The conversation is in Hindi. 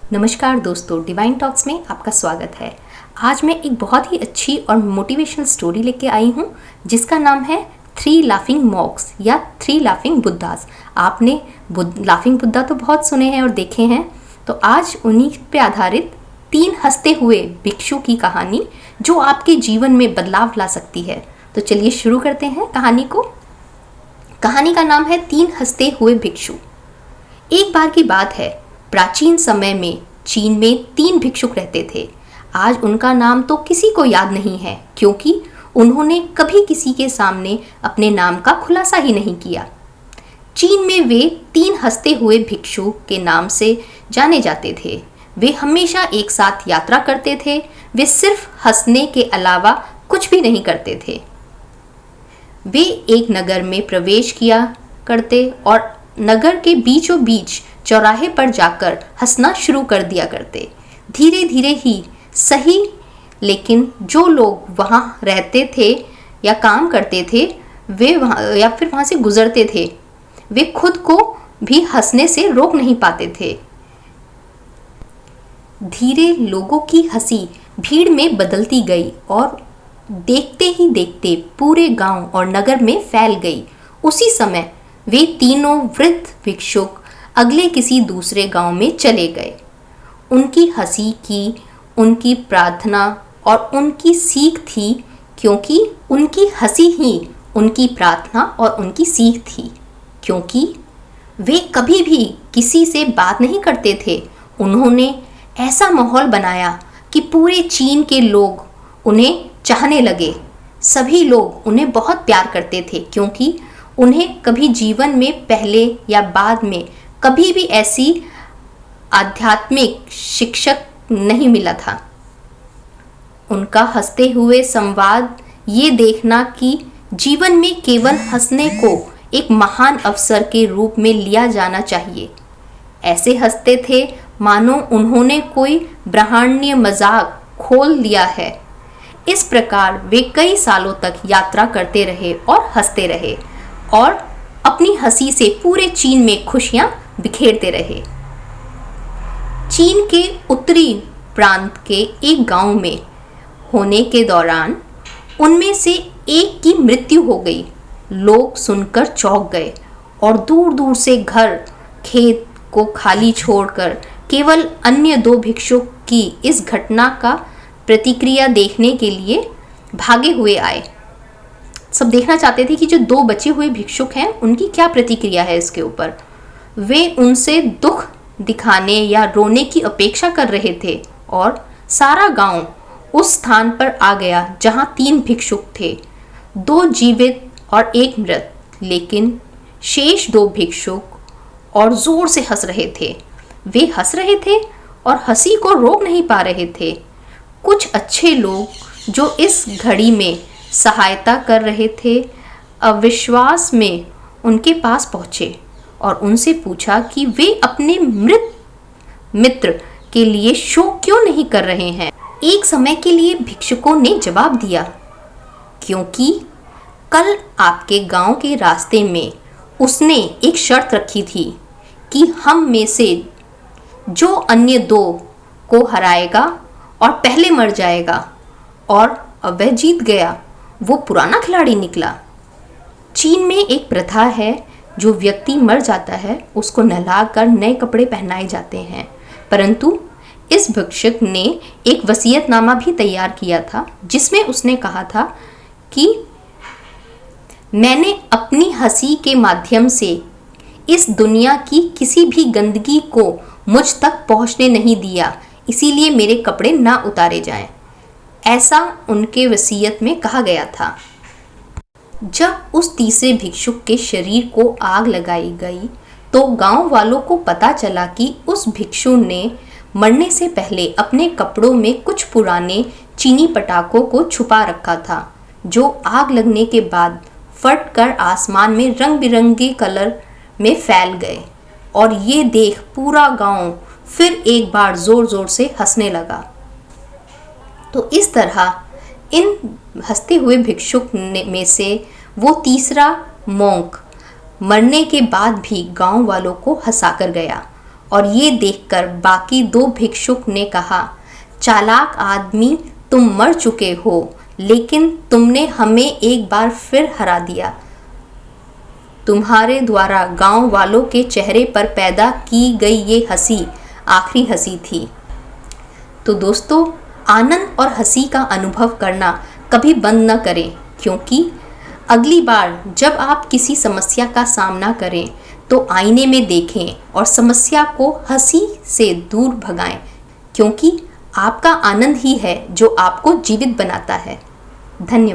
नमस्कार दोस्तों, डिवाइन टॉक्स में आपका स्वागत है। आज मैं एक बहुत ही अच्छी और मोटिवेशनल स्टोरी लेके आई हूँ जिसका नाम है 3 लाफिंग मॉक्स या 3 लाफिंग बुद्धास। आपने लाफिंग बुद्धा तो बहुत सुने हैं और देखे हैं, तो आज उन्हीं पे आधारित 3 हंसते हुए भिक्षु की कहानी जो आपके जीवन में बदलाव ला सकती है। तो चलिए शुरू करते हैं कहानी को। कहानी का नाम है 3 हंसते हुए भिक्षु। एक बार की बात है, प्राचीन समय में चीन में 3 भिक्षुक रहते थे। आज उनका नाम तो किसी को याद नहीं है क्योंकि उन्होंने कभी किसी के सामने अपने नाम का खुलासा ही नहीं किया। चीन में वे 3 हंसते हुए भिक्षु के नाम से जाने जाते थे। वे हमेशा एक साथ यात्रा करते थे। वे सिर्फ हंसने के अलावा कुछ भी नहीं करते थे। वे एक नगर में प्रवेश किया करते और नगर के बीचों बीच चौराहे पर जाकर हंसना शुरू कर दिया करते। धीरे धीरे ही सही, लेकिन जो लोग वहाँ रहते थे या काम करते थे, वे वहाँ या फिर वहाँ से गुजरते थे, वे खुद को भी हंसने से रोक नहीं पाते थे। धीरे लोगों की हंसी भीड़ में बदलती गई और देखते ही देखते पूरे गांव और नगर में फैल गई। उसी समय वे तीनों वृद्ध भिक्षुक अगले किसी दूसरे गांव में चले गए। उनकी हंसी की उनकी प्रार्थना और उनकी सीख थी, क्योंकि उनकी हंसी ही उनकी प्रार्थना और उनकी सीख थी, क्योंकि वे कभी भी किसी से बात नहीं करते थे। उन्होंने ऐसा माहौल बनाया कि पूरे चीन के लोग उन्हें चाहने लगे। सभी लोग उन्हें बहुत प्यार करते थे क्योंकि उन्हें कभी जीवन में पहले या बाद में कभी भी ऐसी आध्यात्मिक शिक्षक नहीं मिला था। उनका हंसते हुए संवाद, ये देखना कि जीवन में केवल हंसने को एक महान अवसर के रूप में लिया जाना चाहिए। ऐसे हंसते थे मानो उन्होंने कोई ब्रह्मांडीय मजाक खोल दिया है। इस प्रकार वे कई सालों तक यात्रा करते रहे और हंसते रहे और अपनी हंसी से पूरे चीन में खुशियां बिखेरते रहे। चीन के उत्तरी प्रांत के एक गांव में होने के दौरान उनमें से एक की मृत्यु हो गई। लोग सुनकर चौंक गए और दूर दूर से घर खेत को खाली छोड़कर केवल अन्य 2 भिक्षुक की इस घटना का प्रतिक्रिया देखने के लिए भागे हुए आए। सब देखना चाहते थे कि जो 2 बचे हुए भिक्षुक हैं उनकी क्या प्रतिक्रिया है इसके ऊपर। वे उनसे दुख दिखाने या रोने की अपेक्षा कर रहे थे और सारा गांव उस स्थान पर आ गया जहां 3 भिक्षुक थे, 2 जीवित और 1 मृत। लेकिन शेष 2 भिक्षुक और जोर से हंस रहे थे। वे हंस रहे थे और हंसी को रोक नहीं पा रहे थे। कुछ अच्छे लोग जो इस घड़ी में सहायता कर रहे थे, अविश्वास में उनके पास पहुँचे और उनसे पूछा कि वे अपने मृत मित्र के लिए शोक क्यों नहीं कर रहे हैं। एक समय के लिए भिक्षुकों ने जवाब दिया, क्योंकि कल आपके गांव के रास्ते में उसने एक शर्त रखी थी कि हम में से जो अन्य 2 को हराएगा और पहले मर जाएगा, और अब वह जीत गया, वो पुराना खिलाड़ी निकला। चीन में एक प्रथा है, जो व्यक्ति मर जाता है उसको नहलाकर नए कपड़े पहनाए जाते हैं। परंतु इस भिक्षुक ने एक वसीयतनामा भी तैयार किया था जिसमें उसने कहा था कि मैंने अपनी हंसी के माध्यम से इस दुनिया की किसी भी गंदगी को मुझ तक पहुंचने नहीं दिया, इसीलिए मेरे कपड़े ना उतारे जाएं। ऐसा उनके वसीयत में कहा गया था। जब उस तीसरे भिक्षुक के शरीर को आग लगाई गई तो गांव वालों को पता चला कि उस भिक्षु ने मरने से पहले अपने कपड़ों में कुछ पुराने चीनी पटाखों को छुपा रखा था, जो आग लगने के बाद फट कर आसमान में रंग बिरंगे कलर में फैल गए। और ये देख पूरा गांव फिर एक बार जोर जोर से हंसने लगा। तो इस तरह इन हंसते हुए भिक्षुक में से वो तीसरा मॉन्क मरने के बाद भी गांव वालों को हंसाकर गया और ये देखकर बाकी दो भिक्षुक ने कहा, चालाक आदमी, तुम मर चुके हो, लेकिन तुमने हमें एक बार फिर हरा दिया। तुम्हारे द्वारा गांव वालों के चेहरे पर पैदा की गई ये हंसी आखिरी हंसी थी। तो दोस्तों, आनंद और हंसी का अनुभव करना कभी बंद न करें, क्योंकि अगली बार जब आप किसी समस्या का सामना करें तो आईने में देखें और समस्या को हंसी से दूर भगाएं, क्योंकि आपका आनंद ही है जो आपको जीवित बनाता है। धन्यवाद।